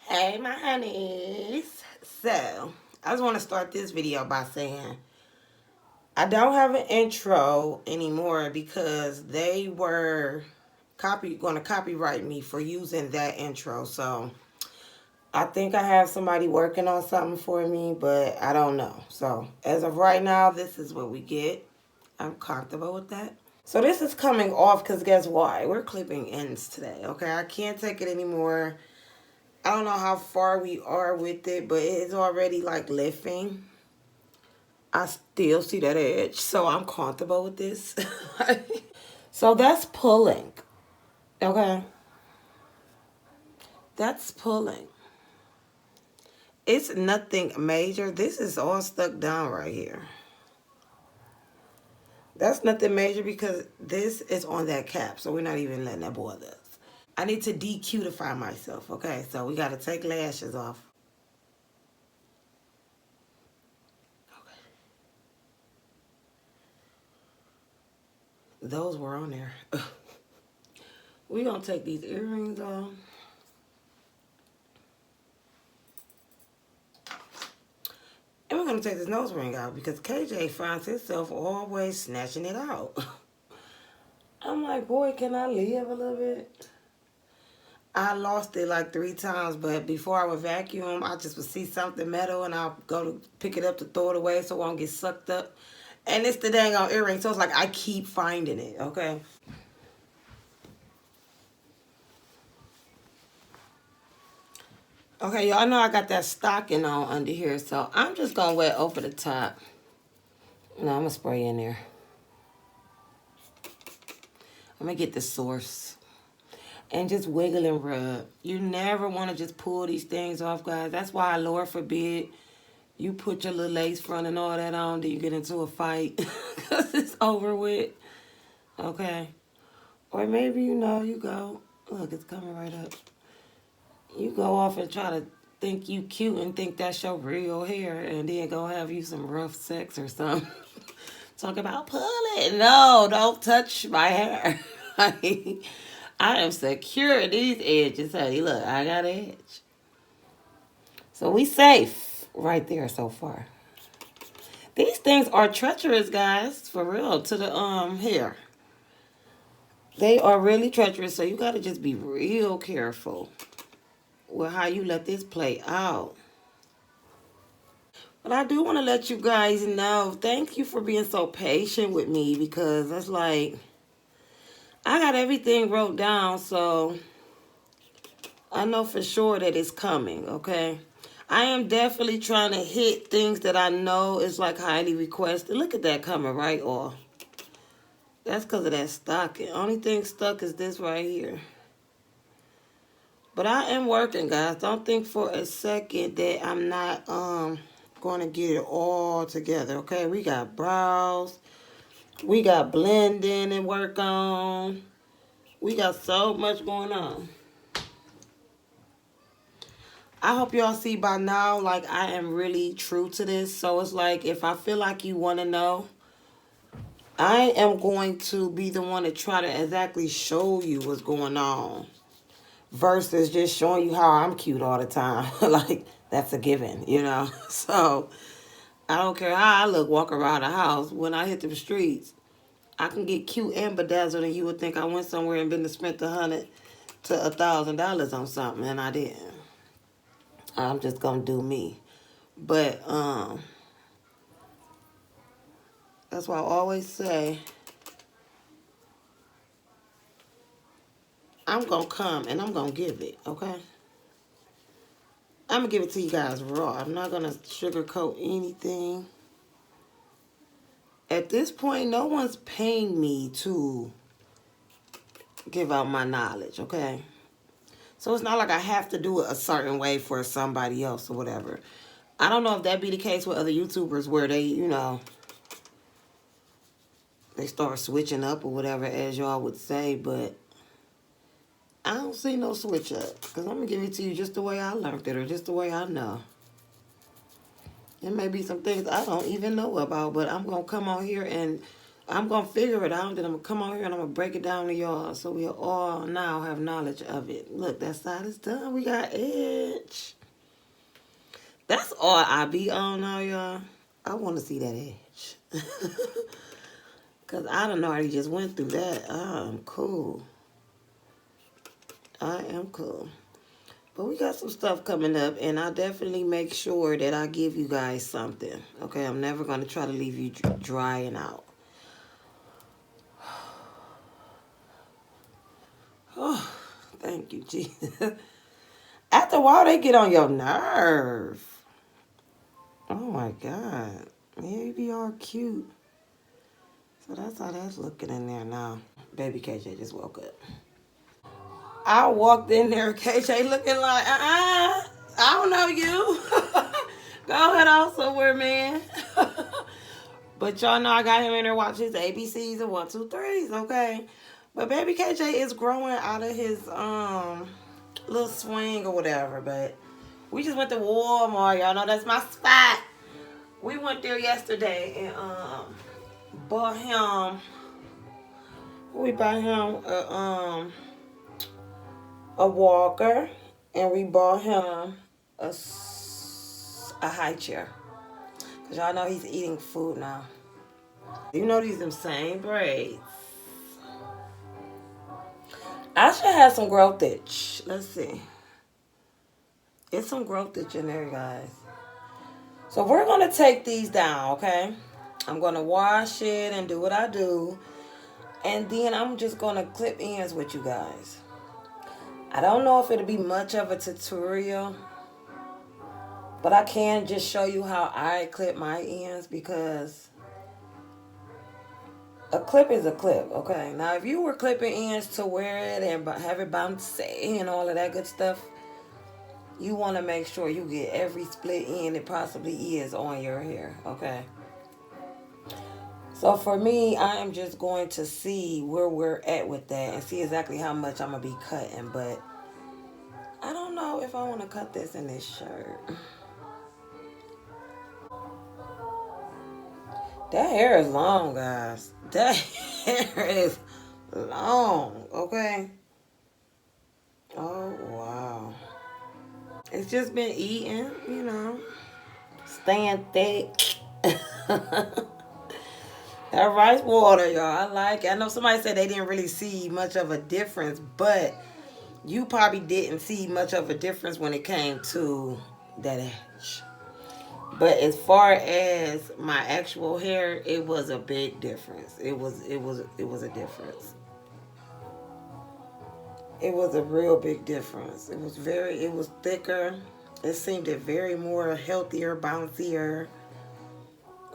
Hey, my honeys. So, I just want to start this video by saying I don't have an intro anymore because they were going to copyright me for using that intro. So, I think I have somebody working on something for me, but I don't know. So, as of right now, this is what we get. I'm comfortable with that. So, this is coming off because guess why? We're clipping ends today, okay? I can't take it anymore. I don't know how far we are with it, but it's already like lifting. I still see that edge, so I'm comfortable with this. So that's pulling, okay? That's pulling. It's nothing major. This is all stuck down right here. That's nothing major because this is on that cap, so we're not even letting that bother us. I need to de-cutify myself, okay? So we got to take lashes off. Those were on there. We're going to take these earrings off. And we're going to take this nose ring out because KJ finds himself always snatching it out. I'm like, boy, can I live a little bit? I lost it like 3 times, but before I would vacuum, I just would see something metal and I'll go to pick it up to throw it away so it won't get sucked up. And it's the dang on earring, so it's like I keep finding it, okay? Okay, y'all know I got that stocking on under here, so I'm just going to wet over the top. No, I'm going to spray in there. I'm going to get the source. And just wiggle and rub. You never want to just pull these things off, guys. That's why, Lord forbid, you put your little lace front and all that on, then you get into a fight. Because it's over with. Okay? Or maybe, you know, you go. Look, it's coming right up. You go off and try to think you cute and think that's your real hair. And then go have you some rough sex or something. Talk about pull it. No, don't touch my hair. I am secure in these edges, honey. Look, I got an edge. So we safe right there so far. These things are treacherous, guys, for real, to the hair. They are really treacherous, so you got to just be real careful with how you let this play out. But I do want to let you guys know, thank you for being so patient with me because it's like, I got everything wrote down, so I know for sure that it's coming, okay? I am definitely trying to hit things that I know is like highly requested. Look at that coming right off. That's because of that stocking. Only thing stuck is this right here. But I am working, guys. Don't think for a second that I'm not going to get it all together, okay? We got brows. We got blending and work on. We got so much going on. I hope y'all see by now, like, I am really true to this. So it's like, if I feel like you want to know, I am going to be the one to try to exactly show you what's going on. Versus just showing you how I'm cute all the time. Like, that's a given, you know. So, I don't care how I look walk around the house. When I hit the streets, I can get cute and bedazzled and you would think I went somewhere and been to spend $100 to $1,000 on something, and I didn't. I'm just gonna do me. But that's why I always say I'm gonna come and I'm gonna give it, okay? I'm gonna give it to you guys raw. I'm not gonna sugarcoat anything. At this point, no one's paying me to give out my knowledge, okay? So it's not like I have to do it a certain way for somebody else or whatever. I don't know if that be the case with other YouTubers where they, you know, they start switching up or whatever, as y'all would say, but I don't see no switch up. Because I'm going to give it to you just the way I learned it or just the way I know. There may be some things I don't even know about, but I'm going to come on here and I'm going to figure it out. Then I'm going to come out here and I'm going to break it down to y'all so we all now have knowledge of it. Look, that side is done. We got edge. That's all I be on now, y'all. I want to see that edge. Because I don't know. I just went through that. I'm cool. I am cool. But we got some stuff coming up, and I'll definitely make sure that I give you guys something. Okay, I'm never going to try to leave you drying out. Oh, thank you, Jesus. After a while, they get on your nerve. Oh, my God. Yeah, you be all cute. So that's how that's looking in there now. Baby KJ just woke up. I walked in there, KJ looking like, I don't know you. Go ahead on somewhere, man. But y'all know I got him in there watching his ABCs and 1, 2, 3s, okay? But baby KJ is growing out of his little swing or whatever. But we just went to Walmart, y'all know that's my spot. We went there yesterday and bought him. We bought him a walker, and we bought him a high chair. Cause y'all know he's eating food now. You know these them same braids. I should have some growthage. Let's see. It's some growthage in there, guys. So we're gonna take these down, okay? I'm gonna wash it and do what I do. And then I'm just gonna clip ends with you guys. I don't know if it'll be much of a tutorial, but I can just show you how I clip my ends because a clip is a clip, okay? Now, if you were clipping ends to wear it and have it bouncy and all of that good stuff, you want to make sure you get every split end it possibly is on your hair, okay? So for me, I am just going to see where we're at with that and see exactly how much I'm going to be cutting, but I don't know if I want to cut this in this shirt. That hair is long, guys. That hair is long, okay? Oh, wow. It's just been eating, you know, staying thick. That rice water, y'all, I like it. I know somebody said they didn't really see much of a difference, but you probably didn't see much of a difference when it came to that edge. But as far as my actual hair, it was a big difference. It was a difference. It was a real big difference. It was thicker. It seemed very more healthier, bouncier,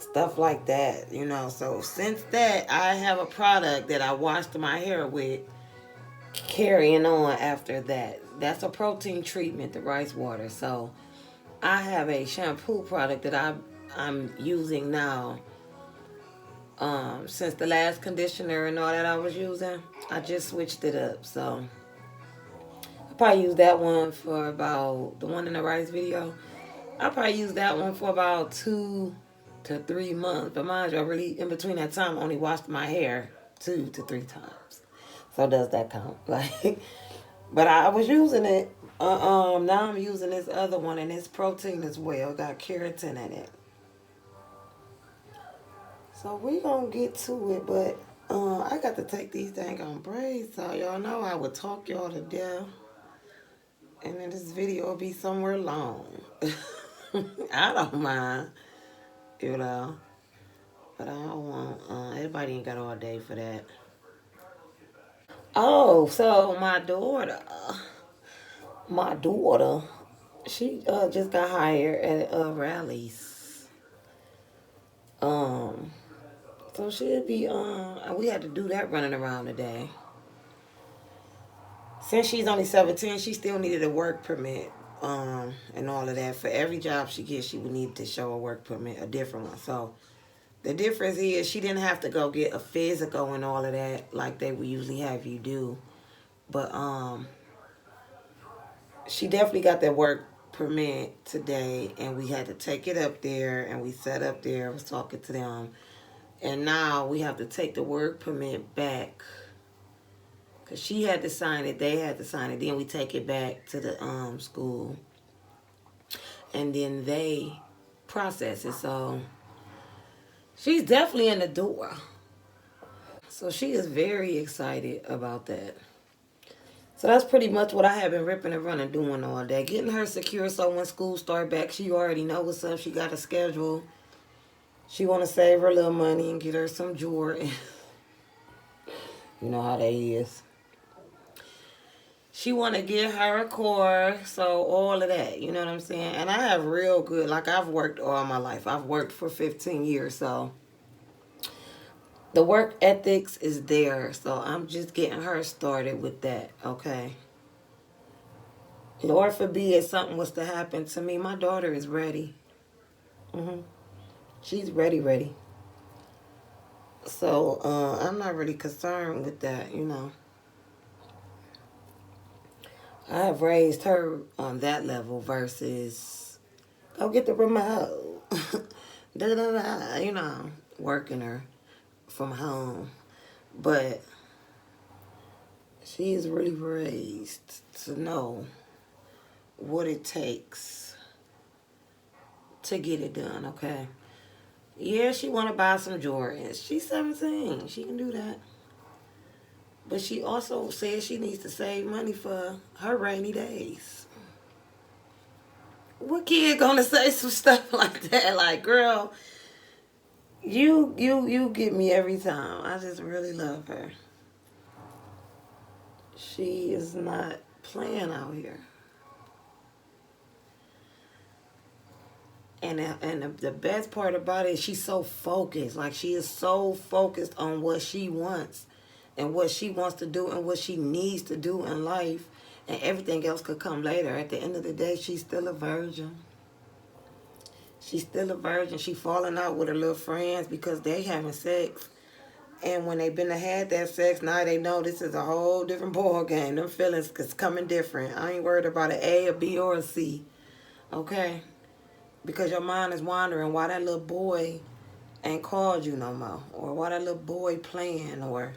stuff like that, you know. So since that, I have a product that I washed my hair with, carrying on after that. That's a protein treatment, the rice water. So I have a shampoo product that I'm using now. Since the last conditioner and all that I was using, I just switched it up. So I probably use that one for about the one in the rice video. I probably use that one for about 2 to 3 months. But mind you, I really in between that time only washed my hair 2 to 3 times. So does that count? Like, but I was using it. Now I'm using this other one, and it's protein as well. It got keratin in it. So we gonna get to it, but I got to take these dang on braids. So y'all know I would talk y'all to death, and then this video will be somewhere long. I don't mind, you know, but I don't want. Everybody ain't got all day for that. Oh, so my daughter, she just got hired at Rallies. Um, so she'll be we had to do that running around today. Since she's only 17, she still needed a work permit, and all of that. For every job she gets, she would need to show a work permit, a different one. So the difference is she didn't have to go get a physical and all of that like they would usually have you do. But she definitely got that work permit today, and we had to take it up there, and we sat up there, was talking to them, And now we have to take the work permit back. Because she had to sign it, they had to sign it. Then we take it back to the school. And then they process it. So she's definitely in the door. So she is very excited about that. So that's pretty much what I have been ripping and running doing all day. Getting her secure so when school start back, she already know what's up. She got a schedule. She want to save her little money and get her some jewelry. You know how that is. She want to get her a car, so all of that, you know what I'm saying? And I have real good, like I've worked all my life. I've worked for 15 years, so the work ethics is there. So I'm just getting her started with that, okay? Lord forbid something was to happen to me. My daughter is ready. She's ready. So I'm not really concerned with that, you know. I have raised her on that level versus go get the remote. You know, working her from home. But she's really raised to know what it takes to get it done, okay? Yeah, she want to buy some Jordans. She's 17. She can do that. But she also says she needs to save money for her rainy days. What kid gonna say some stuff like that? Like, girl, you get me every time. I just really love her. She is not playing out here. And the best part about it is she's so focused. Like, she is so focused on what she wants and what she wants to do and what she needs to do in life. And everything else could come later. At the end of the day, she's still a virgin. She's still a virgin. She falling out with her little friends because they having sex. And when they been had that sex, now they know this is a whole different ball game. Them feelings is coming different. I ain't worried about an A, a B, or a C. Okay? Because your mind is wondering why that little boy ain't called you no more. Or why that little boy playing. Or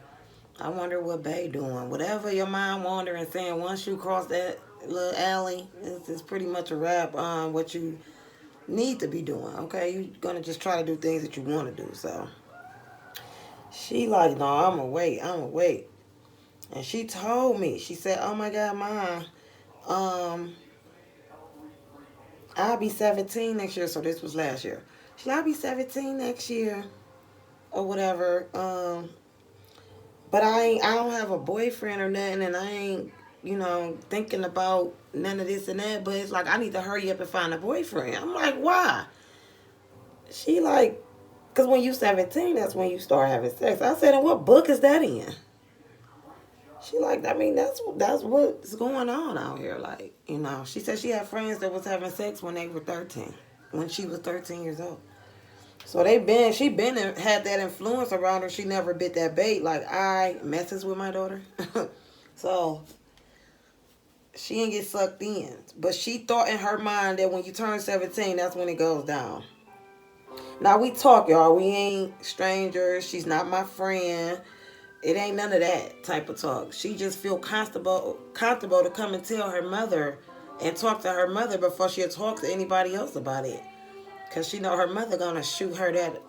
I wonder what Bae doing. Whatever your mind wandering, saying once you cross that little alley, it's pretty much a wrap on what you need to be doing, okay? You're going to just try to do things that you want to do, so. She like, no, I'm going to wait. And she told me, she said, oh my God, Mom, I'll be 17 next year, so this was last year. She said, I'll be 17 next year, or whatever, but I don't have a boyfriend or nothing, and I ain't, you know, thinking about none of this and that, but it's like, I need to hurry up and find a boyfriend. I'm like, why? She like, because when you 17, that's when you start having sex. I said, and what book is that in? She like, I mean, that's what's going on out here. Like, you know, she said she had friends that was having sex when they were 13, when she was 13 years old. So she been had that influence around her. She never bit that bait. Like, I messes with my daughter. So she didn't get sucked in. But she thought in her mind that when you turn 17, that's when it goes down. Now we talk, y'all. We ain't strangers. She's not my friend. It ain't none of that type of talk. She just feel comfortable to come and tell her mother and talk to her mother before she'll talk to anybody else about it. Because she know her mother going to shoot her that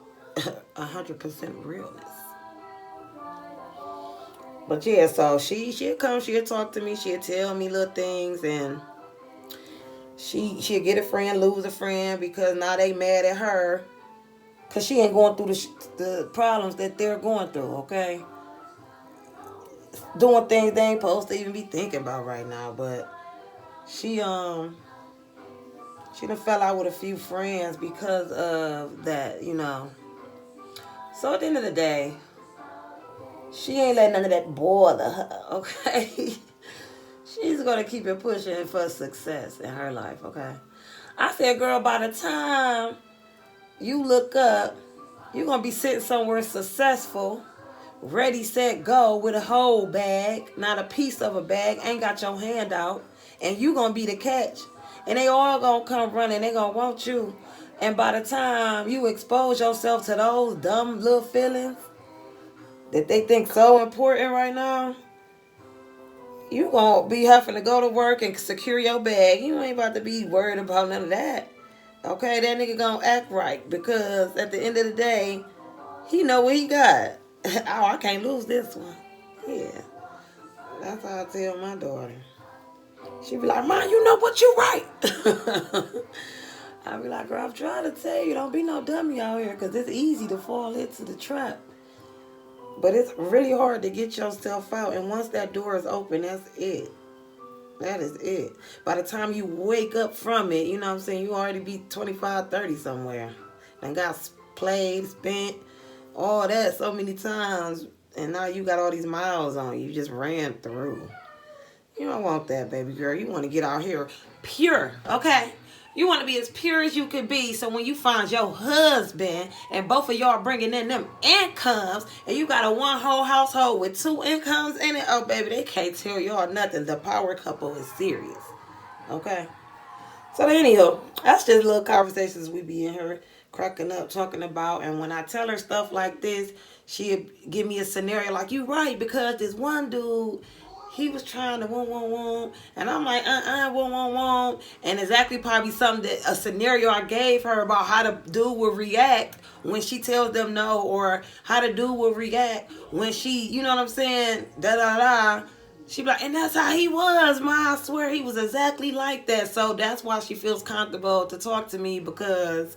100% realness. But yeah, so she'll come, she'll talk to me, she'll tell me little things, and she'll get a friend, lose a friend, because now they mad at her. Because she ain't going through the problems that they're going through, okay? Doing things they ain't supposed to even be thinking about right now. But she done fell out with a few friends because of that, you know. So at the end of the day, she ain't letting none of that bother her, okay? She's going to keep it pushing for success in her life, okay? I said, girl, by the time you look up, you're going to be sitting somewhere successful, ready, set, go, with a whole bag, not a piece of a bag, ain't got your hand out, and you going to be the catch. And they all going to come running. They going to want you And by the time you expose yourself to those dumb little feelings that they think so important right now, you gonna be having to go to work and secure your bag. You ain't about to be worried about none of that. Okay, that nigga gonna act right because at the end of the day, he know what he got. Oh, I can't lose this one. Yeah, that's how I tell my daughter. She be like, "Mom, you know what, you right." I be like, "Girl, I'm trying to tell you, don't be no dummy out here, because it's easy to fall into the trap. But it's really hard to get yourself out. And once that door is open, that's it. That is it. By the time you wake up from it, you know what I'm saying, you already be 25, 30 somewhere. And got played, spent, all that so many times. And now you got all these miles on you. You just ran through. You don't want that, baby girl. You want to get out here pure, okay? You want to be as pure as you can be, so when you find your husband and both of y'all bringing in them incomes, and you got a one whole household with two incomes in it, oh, baby, they can't tell y'all nothing. The power couple is serious, okay? So anyhow, that's just little conversations we be in here cracking up, talking about. And when I tell her stuff like this, she'll give me a scenario like, you right, because this one dude, he was trying to won. And I'm like, won. And exactly probably something that a scenario I gave her about how the dude will react when she tells them no, or how the dude will react when she, you know what I'm saying, da. She be like, and that's how he was, Ma. I swear he was exactly like that. So that's why she feels comfortable to talk to me, because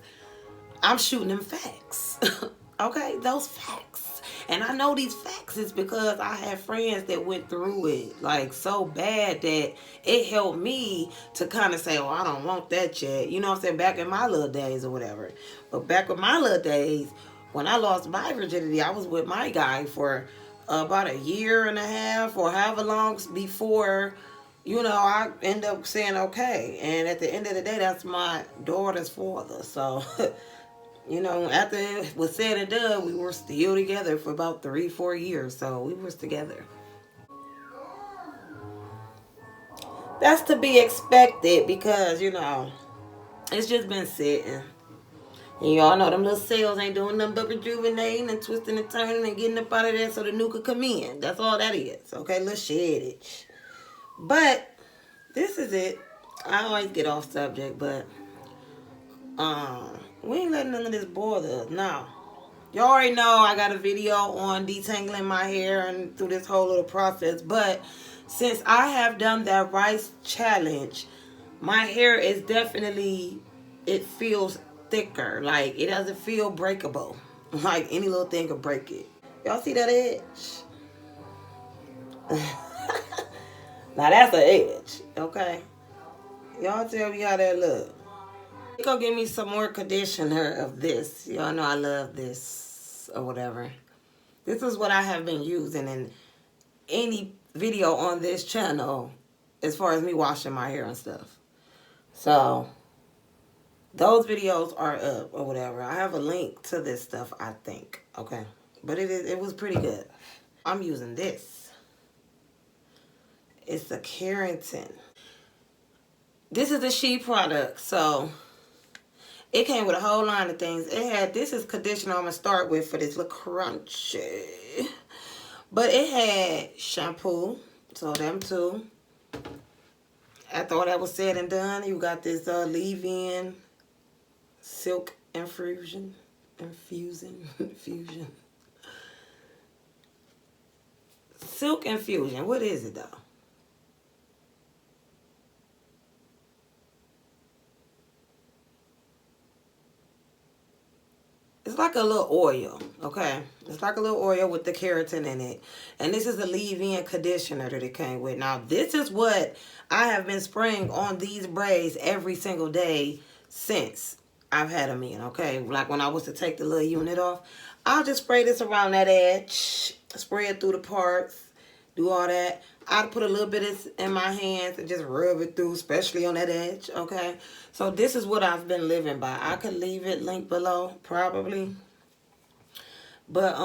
I'm shooting them facts. Okay, those facts. And I know these facts is because I have friends that went through it like so bad that it helped me to kind of say, oh, I don't want that yet. You know what I'm saying? Back in my little days or whatever. But back in my little days, when I lost my virginity, I was with my guy for about a year and a half or however long before, you know, I end up saying okay. And at the end of the day, that's my daughter's father. So, you know, after it was said and done, we were still together for about 3-4 years. So we was together. That's to be expected because, you know, it's just been sitting. And y'all know them little cells ain't doing nothing but rejuvenating and twisting and turning and getting up out of there so the new could come in. That's all that is. Okay, little sheddage. But this is it. I always get off subject, but we ain't letting none of this bother us. No. You already know I got a video on detangling my hair and through this whole little process. But since I have done that rice challenge, my hair is definitely, it feels thicker. Like, it doesn't feel breakable. Like, any little thing could break it. Y'all see that edge? Now, that's an edge, okay? Y'all tell me how that look. Go get me some more conditioner of this. Y'all know I love this or whatever. This is what I have been using in any video on this channel as far as me washing my hair and stuff. So, those videos are up or whatever. I have a link to this stuff, I think. Okay. But it was pretty good. I'm using this. It's a keratin. This is a She product, so it came with a whole line of things. This is conditioner I'm going to start with for this little crunchy. But it had shampoo, so them too. After all that was said and done, you got this leave-in silk infusion. Silk infusion. What is it, though? It's like a little oil, okay? It's like a little oil with the keratin in it. And this is a leave-in conditioner that it came with. Now, this is what I have been spraying on these braids every single day since I've had them in, okay? Like when I was to take the little unit off, I'll just spray this around that edge, spray it through the parts, do all that. I'd put a little bit in my hands and just rub it through, especially on that edge, okay? So this is what I've been living by. I could leave it linked below, probably. But,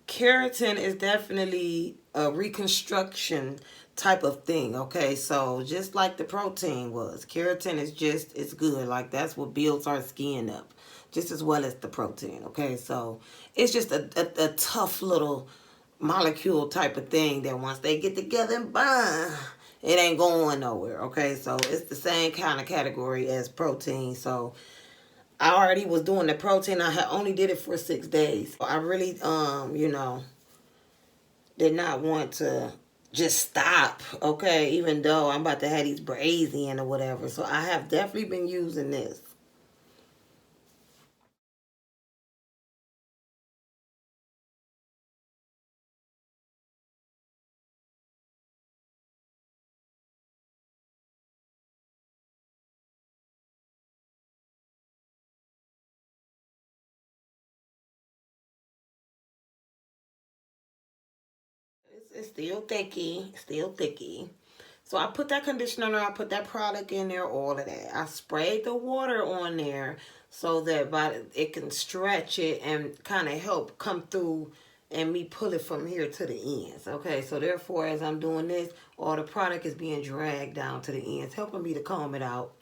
keratin is definitely a reconstruction type of thing, okay? So just like the protein was, keratin is just, it's good. Like that's what builds our skin up just as well as the protein, okay? So it's just a tough little molecule type of thing that once they get together and bind, it ain't going nowhere, okay? So it's the same kind of category as protein. So I already was doing the protein. I had only did it for 6 days. I really, did not want to just stop, okay, even though I'm about to have these braids in or whatever. So I have definitely been using this. It's still thicky, still thicky. So I put that conditioner in there, I put that product in there, all of that. I sprayed the water on there so that it can stretch it and kind of help come through and me pull it from here to the ends. Okay, so therefore as I'm doing this, all the product is being dragged down to the ends, helping me to comb it out.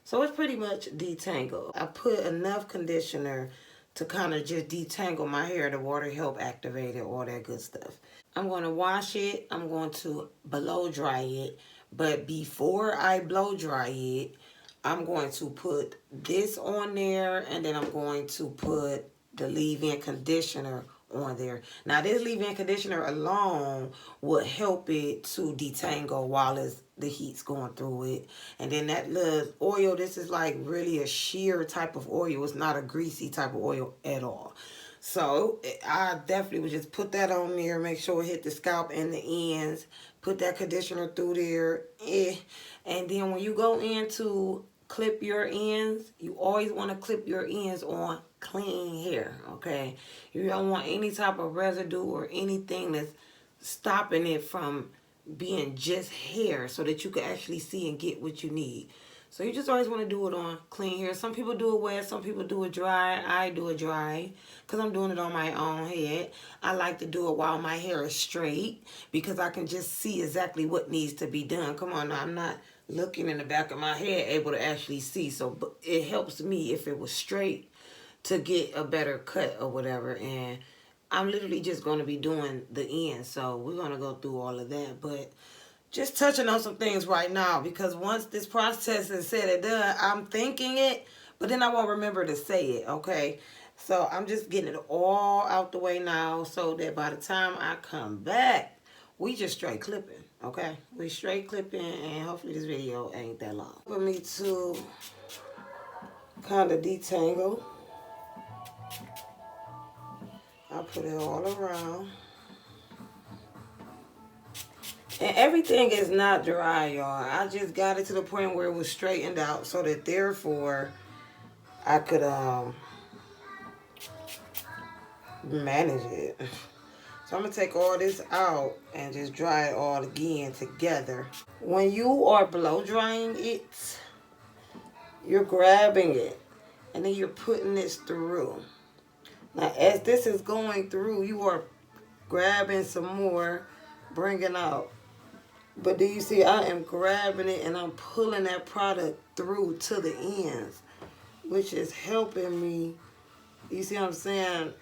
So it's pretty much detangled. I put enough conditioner to kind of just detangle my hair. The water help activate it, all that good stuff. I'm going to wash it. I'm going to blow dry it. But before I blow dry it, I'm going to put this on there, and then I'm going to put the leave-in conditioner on there. Now, this leave-in conditioner alone would help it to detangle while the heat's going through it. And then that little oil, this is like really a sheer type of oil. It's not a greasy type of oil at all. So I definitely would just put that on there, make sure it hit the scalp and the ends, put that conditioner through there. And then when you go in to clip your ends, you always want to clip your ends on clean hair, okay? You don't want any type of residue or anything that's stopping it from being just hair so that you can actually see and get what you need. So you just always want to do it on clean hair. Some people do it wet, some people do it dry. I do it dry because I'm doing it on my own head. I like to do it while my hair is straight because I can just see exactly what needs to be done. Come on, now, I'm not looking in the back of my head able to actually see. So it helps me if it was straight to get a better cut or whatever. And I'm literally just going to be doing the end. So we're going to go through all of that. But just touching on some things right now, because once this process is said and done, I'm thinking it, but then I won't remember to say it, okay? So I'm just getting it all out the way now so that by the time I come back, we just straight clipping, okay? We straight clipping, and hopefully this video ain't that long. For me to kind of detangle, I'll put it all around. And everything is not dry, y'all. I just got it to the point where it was straightened out so that therefore I could manage it. So I'm going to take all this out and just dry it all again together. When you are blow drying it, you're grabbing it and then you're putting this through. Now as this is going through, you are grabbing some more, bringing out. But do you see, I am grabbing it and I'm pulling that product through to the ends, which is helping me, you see what I'm saying,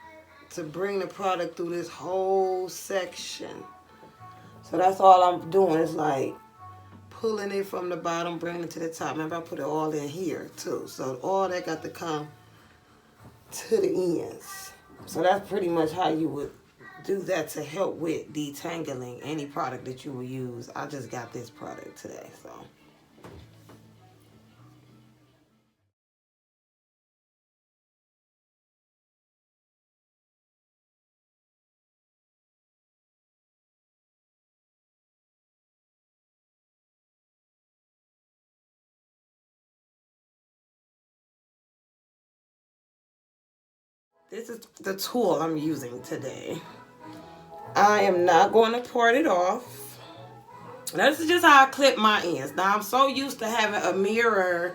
to bring the product through this whole section. So that's all I'm doing is like pulling it from the bottom, bringing it to the top. Remember, I put it all in here too. So all that got to come to the ends. So that's pretty much how you would do that to help with detangling any product that you will use. I just got this product today, so. This is the tool I'm using today. I am not going to part it off. Now, this is just how I clip my ends. Now, I'm so used to having a mirror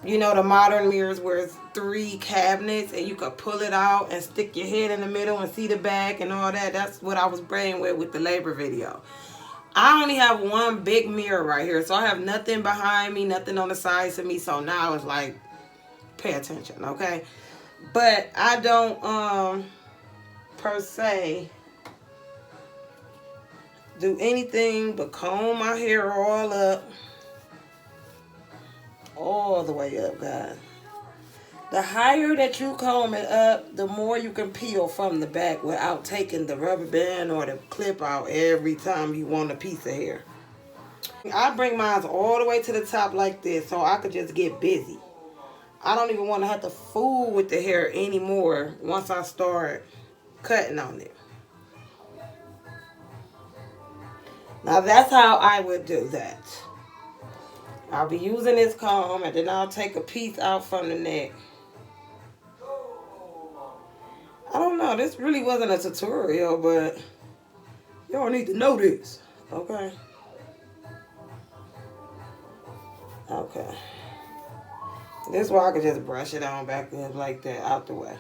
You know, the modern mirrors where it's 3 cabinets and you could pull it out and stick your head in the middle and see the back and all that. That's what I was braiding with the labor video. I only have one big mirror right here. So I have nothing behind me, nothing on the sides of me. So now it's like, pay attention, okay? But I don't, per se, do anything but comb my hair all the way up, guys. The higher that you comb it up, the more you can peel from the back without taking the rubber band or the clip out every time you want a piece of hair. I bring mine all the way to the top like this so I could just get busy. I don't even want to have to fool with the hair anymore once I start cutting on it. Now that's how I would do that. I'll be using this comb and then I'll take a piece out from the neck. I don't know, this really wasn't a tutorial, but y'all need to know this, okay? Okay. This way I can just brush it on back in like that, out the way.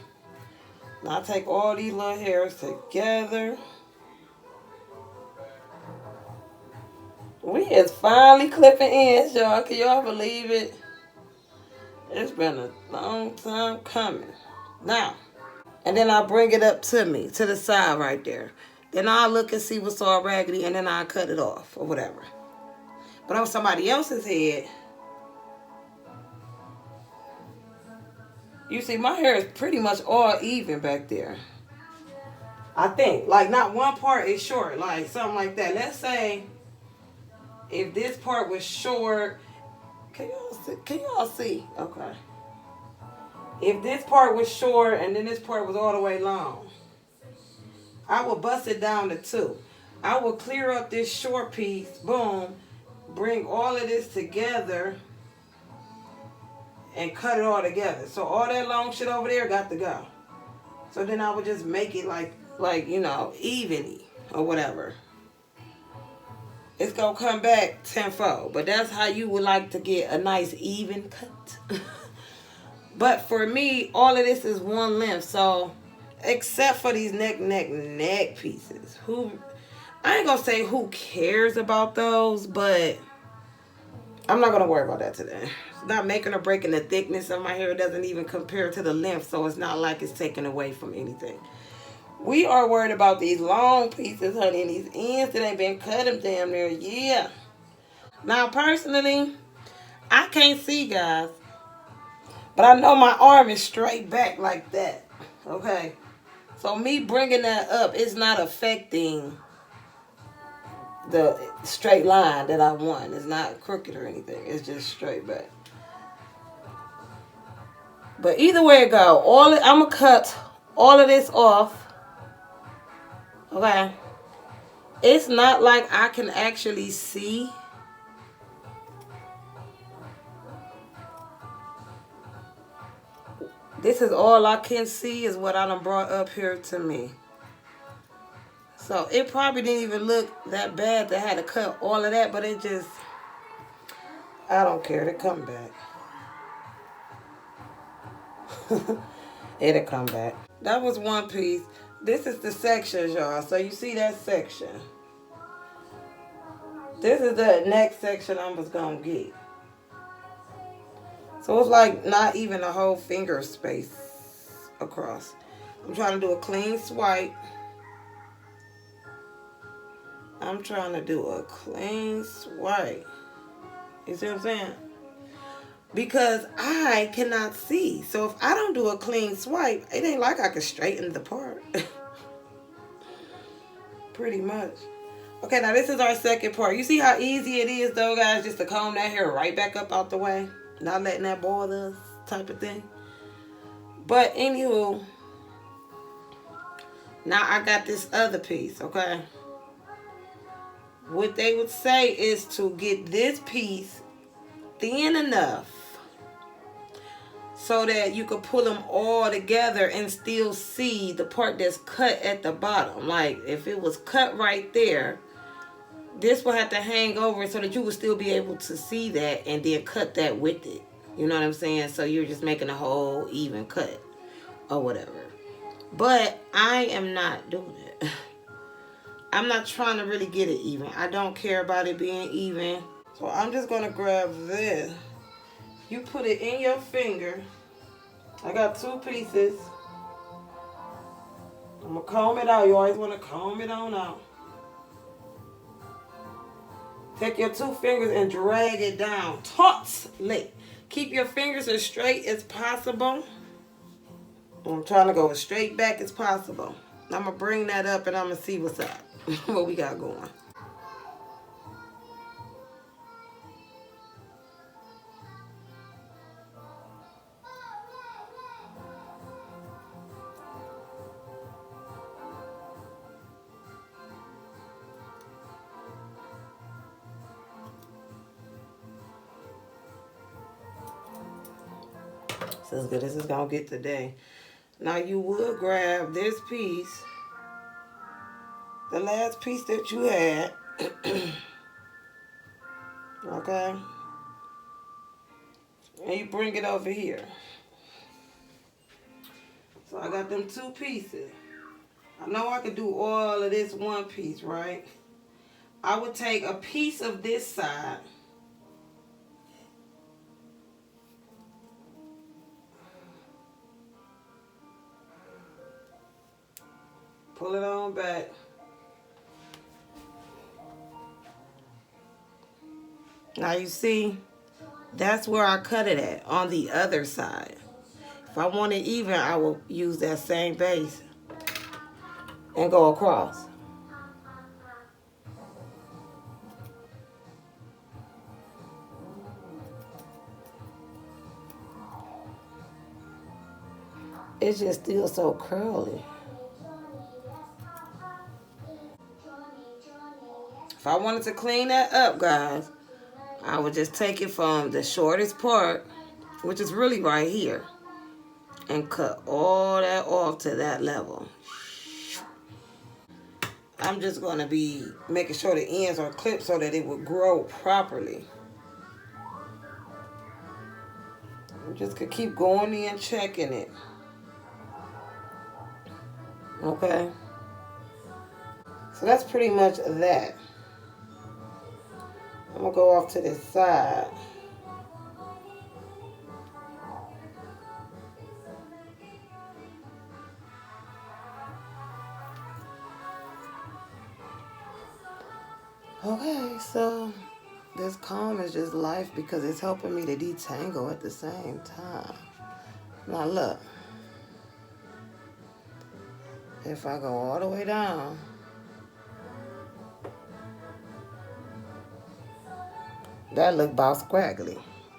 Now I take all these little hairs together. We is finally clipping ends, y'all. Can y'all believe it? It's been a long time coming. Now, and then I bring it up to me, to the side right there. Then I look and see what's all raggedy, and then I cut it off or whatever. But on somebody else's head, you see my hair is pretty much all even back there. I think, like not one part is short, like something like that. Let's say if this part was short, can y'all see? Okay. If this part was short and then this part was all the way long, I will bust it down to 2. I will clear up this short piece, boom, bring all of this together and cut it all together. So all that long shit over there got to go. So then I would just make it like you know, evenly or whatever. It's gonna come back tenfold, but that's how you would like to get a nice even cut. But for me, all of this is one length, so except for these neck pieces, I ain't gonna say who cares about those, but I'm not gonna worry about that today. It's not making or breaking the thickness of my hair. It doesn't even compare to the length, so it's not like it's taken away from anything. We are worried about these long pieces, honey, and these ends that ain't been cut them damn near a year. Now, personally, I can't see, guys. But I know my arm is straight back like that, okay? So me bringing that up, it's not affecting the straight line that I want. It's not crooked or anything. It's just straight back. But either way it go, I'm going to cut all of this off, okay? It's not like I can actually see. This is all I can see is what I done brought up here to me. So it probably didn't even look that bad to have to cut all of that, but it just, I don't care. It'll come back. It'll come back. That was one piece. This is the sections, y'all. So you see that section. This is the next section I was going to get. So it's like not even a whole finger space across. I'm trying to do a clean swipe. I'm trying to do a clean swipe. You see what I'm saying? Because I cannot see. So if I don't do a clean swipe, it ain't like I can straighten the part. Pretty much. Okay, now this is our second part. You see how easy it is, though, guys, just to comb that hair right back up out the way? Not letting that bother us type of thing. But anywho, now I got this other piece, okay? What they would say is to get this piece thin enough so that you could pull them all together and still see the part that's cut at the bottom. Like if it was cut right there, this will have to hang over so that you will still be able to see that and then cut that with it. You know what I'm saying? So you're just making a whole even cut or whatever. But I am not doing it. I'm not trying to really get it even. I don't care about it being even. So I'm just going to grab this. You put it in your finger. I got 2 pieces. I'm going to comb it out. You always want to comb it on out. Take your 2 fingers and drag it down. Tautly. Keep your fingers as straight as possible. I'm trying to go as straight back as possible. I'm going to bring that up and I'm going to see what's up. What we got going. So as good as it's going to get today. Now you would grab this piece. The last piece that you had. Okay. And you bring it over here. So I got them 2 pieces. I know I could do all of this one piece, right? I would take a piece of this side. Pull it on back. Now you see, that's where I cut it at, on the other side. If I want it even, I will use that same base and go across. It's just still so curly. If I wanted to clean that up, guys, I would just take it from the shortest part, which is really right here, and cut all that off to that level. I'm just going to be making sure the ends are clipped so that it will grow properly. You just could keep going in checking it. Okay? So that's pretty much that. I'm going to go off to this side. Okay, so this comb is just life because it's helping me to detangle at the same time. Now look. If I go all the way down, that look about scraggly.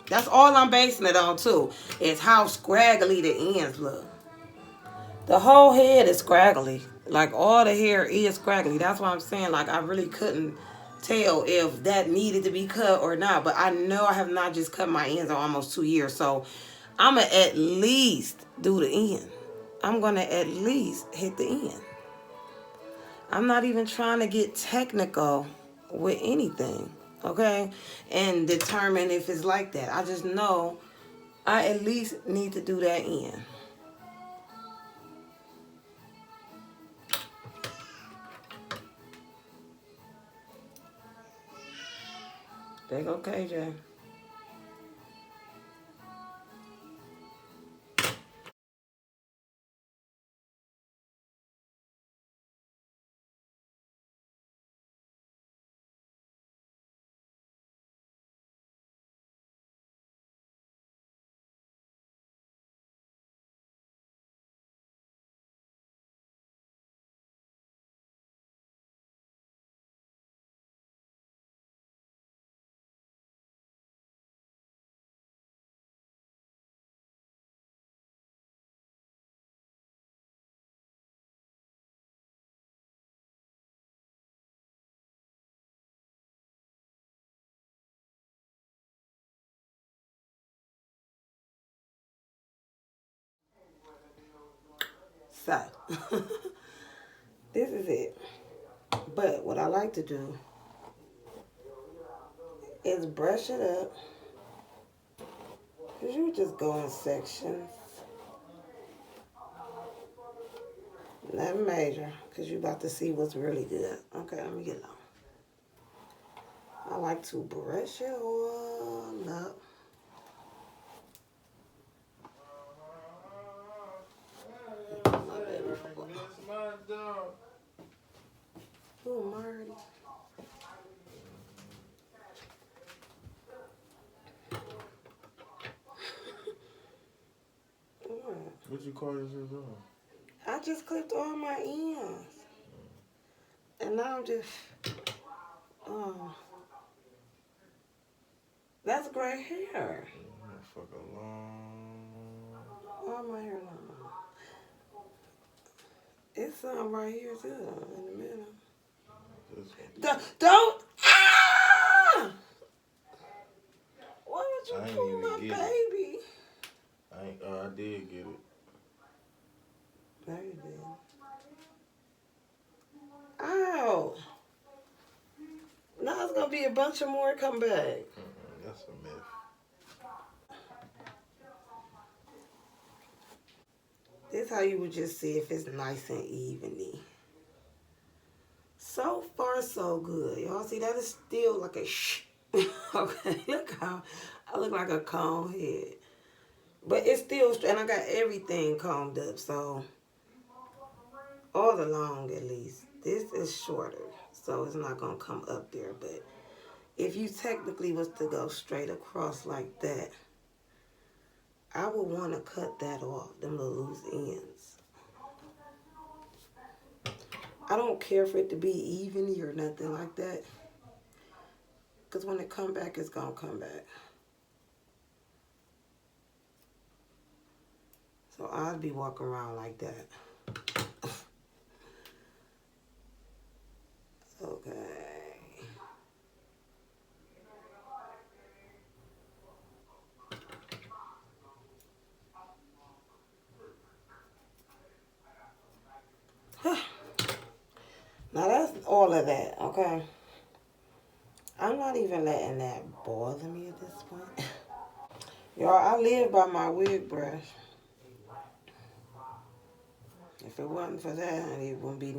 That's all I'm basing it on too, is how scraggly the ends look. The whole head is scraggly. Like all the hair is scraggly. That's why I'm saying like I really couldn't tell if that needed to be cut or not. But I know I have not just cut my ends in almost 2 years. So I'm going to at least do the end. I'm going to at least hit the end. I'm not even trying to get technical with anything, okay? And determine if it's like that. I just know I at least need to do that end. There go KJ. So, this is it. But what I like to do is brush it up Because you just go in sections. Nothing major. Because you about to see what's really good. Okay, let me get low. I like to brush it all up. My baby. Who, Marty? What you call yourself on? I just clipped all my ends. And now I'm just, that's gray hair. Fucking long. Why my hair long? It's some right here too, in the middle. Don't, ah! Why would you pull my baby? I did get it. No, you did. Ow! Now it's gonna be a bunch of more come back. That's a myth. This is how you would just see if it's nice and eveny. So far, so good. Y'all see that is still like a shh. Okay, look how I look like a comb head. But it's still, and I got everything combed up, so all along at least. This is shorter, so it's not gonna come up there. But if you technically was to go straight across like that, I would want to cut that off, them little loose ends. I don't care for it to be eveny or nothing like that. Because when it come back, it's going to come back. So I'd be walking around like that. Okay. Now that's all of that, okay? I'm not even letting that bother me at this point. Y'all, I live by my wig brush. If it wasn't for that, honey, it wouldn't be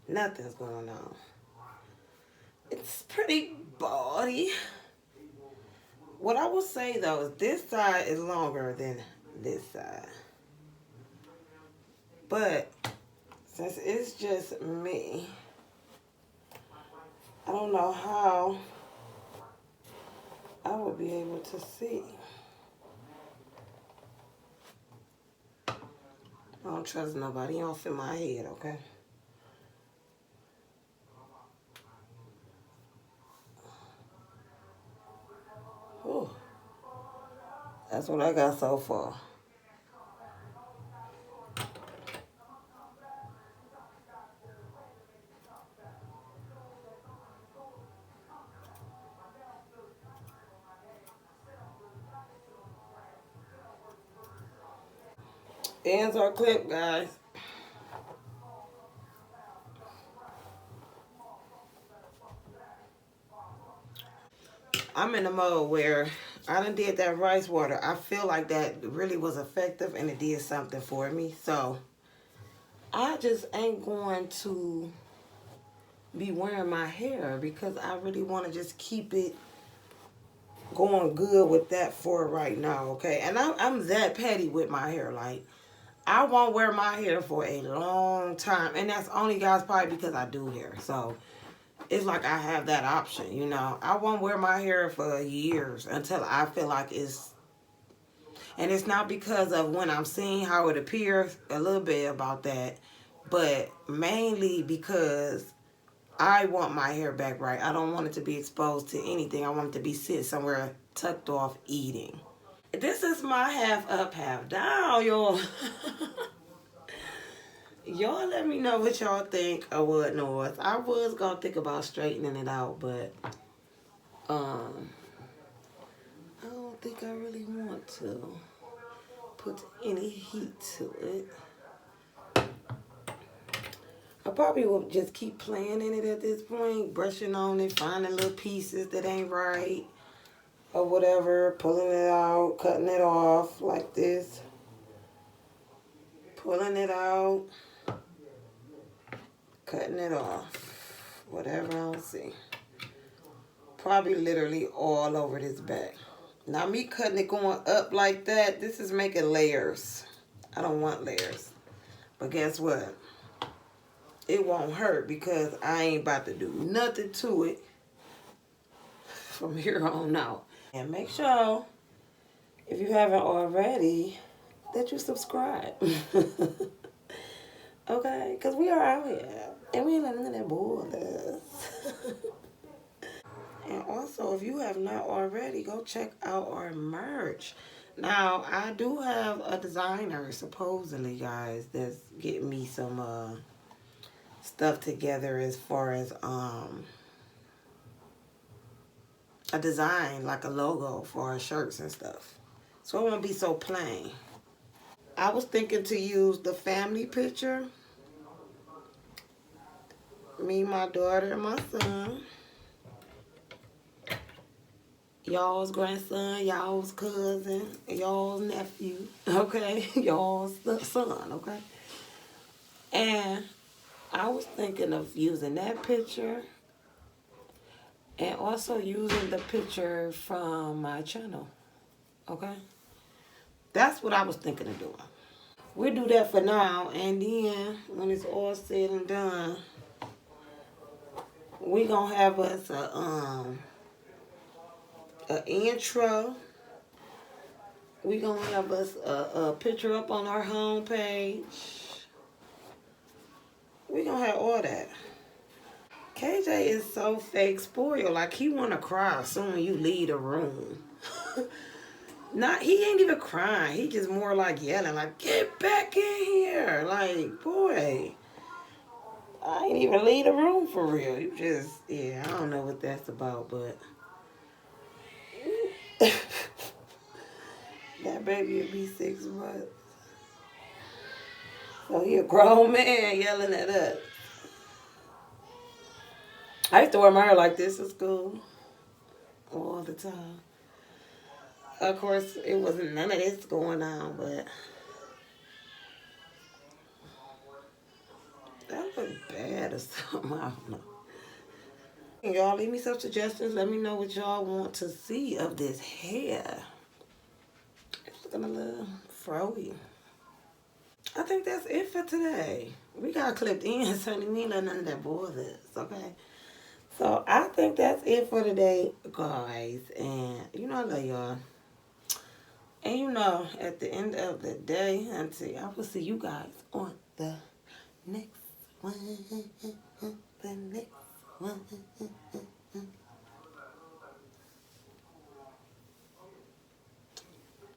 nothing's going on. It's pretty body. What I will say though is this side is longer than this side. But since it's just me, I don't know how I would be able to see. I don't trust nobody. You don't fit my head, okay? Whew. That's what I got so far. Ends are clipped, guys. I'm in a mode where I done did that rice water. I feel like that really was effective and it did something for me. So I just ain't going to be wearing my hair because I really want to just keep it going good with that for right now, okay? And I'm that petty with my hair. Like, I won't wear my hair for a long time. And that's only, guys, probably because I do hair. So it's like I have that option, you know. I won't wear my hair for years until I feel like it's... And it's not because of when I'm seeing how it appears, a little bit about that, but mainly because I want my hair back right. I don't want it to be exposed to anything. I want it to be sitting somewhere tucked off eating. This is my half up, half down, y'all. Y'all let me know what y'all think or what north. I was going to think about straightening it out, but I don't think I really want to put any heat to it. I probably will just keep playing in it at this point, brushing on it, finding little pieces that ain't right. or whatever, pulling it out, cutting it off like this, pulling it out, cutting it off, whatever I don't see. Probably literally all over this back. Now me cutting it going up like that, this is making layers. I don't want layers. But guess what? It won't hurt because I ain't about to do nothing to it from here on out. And make sure, if you haven't already, that you subscribe. Okay? Because we are out here. And we ain't letting none of that borders. And also, if you have not already, go check out our merch. Now, I do have a designer, supposedly, guys, that's getting me some stuff together as far as a design, like a logo for our shirts and stuff. So it won't be so plain. I was thinking to use the family picture. Me, my daughter, and my son. Y'all's grandson, y'all's cousin, y'all's nephew, okay? Y'all's son, okay? And I was thinking of using that picture and also using the picture from my channel, okay? That's what I was thinking of doing. We'll do that for now, and then when it's all said and done, we gonna have us a intro. We gonna have us a picture up on our homepage. We gonna have all that. KJ is so fake spoiled. Like he wanna cry as soon as you leave the room. He ain't even crying. He just more like yelling, like, get back in here. Like, boy, I ain't even leave the room for real. You just, yeah, I don't know what that's about, but that baby will be 6 months. So he a grown man yelling at us. I used to wear my hair like this in school all the time. Of course, it wasn't none of this going on, but that looked bad or something. I don't know. Y'all leave me some suggestions. Let me know what y'all want to see of this hair. It's looking a little froey. I think that's it for today. We got clipped in, so we ain't let none of that bother us, okay? So I think that's it for today, guys. And you know I love y'all. And you know, at the end of the day, I will see you guys on the next one. The next one.